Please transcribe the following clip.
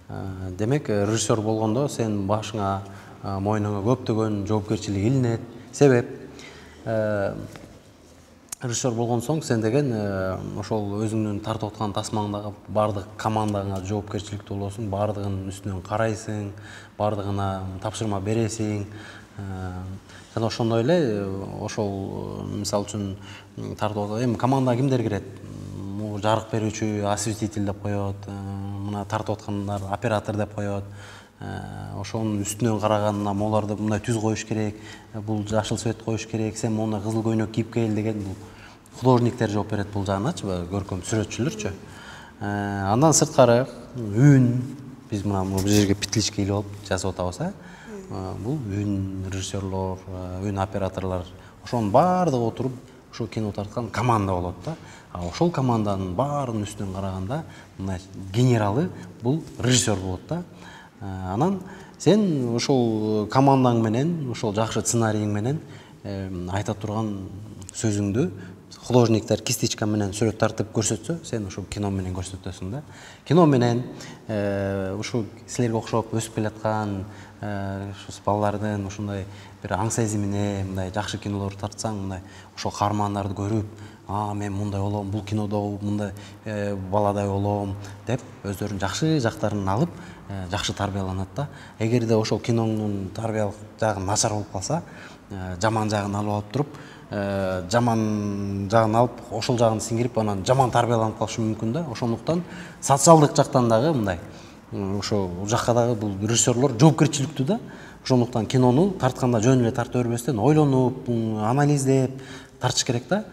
Демек, режиссер болгондо сен башыңа, мойнуңа көптөгөн жоопкерчилик илинет. Себеп режиссер болгон соң сен деген ошол өзүңдүн тартып аткан тасмаңдагы бардык командаңа жоопкерчиликтүү болосуң, бардыгынын үстүнөн карайсың, бардыгына тапшырма бересиң. Жана ошондой эле ошол мисалы үчүн тартып эми командага кимдер кирет? Жарык берүүчү, осветитель деп коет, мына тартып аткандар оператор деп коет. Ошонун үстүнөн караганына моларды мындай түз коюш керек, бул жашыл свет коюш керек, сен мондай кызыл көйнөк кийип кел деген бул художниктер жооп берет бул жагыначы, көркөм сүрөтчүлөрчү. Андан сырткары үн, биз мына бул жерге петличка илип алып жазып атабыз, бул үн режиссерлор, үн операторлор, ошонун баардыгы отуруп ошол кино тарткан команда болот да. Ошол команданын баарынын үстүнөн караганда мына генералы бул режиссер болот да. Анан сен ошол командаң менен, ошол жакшы сценарийиң менен айта турган сөзүңдү художниктер кистичка менен сүрөт тартып көрсөтсө, сен ошол кино менен көрсөтөсүң да. Кино менен ушул силерге окшоп өсүп келаткан балдардын ушундай бир аң сезимине мындай жакшы кинолор тартсаң, мындай ошол каармандарды көрүп, мен мындай болом, бул кинодо мындай баладай болом деп өздөрүнүн жакшы жактарын алып, жакшы тарбияланат да. Эгерде ошол кинонун тарбиялык жагы начар болуп калса, жаман жагын алып туруп, жаман жагын алып, ошол жагын сиңирип, анан жаман тарбияланып калышы мүмкүн да. Ошондуктан социалдык жактан дагы мындай ошол жакка дагы бул режиссерлор жоопкерчиликтүү да. Ошондуктан кинону тартканда жөн эле тарта бербестен, ойлонуп, анализдеп тартыш керек да.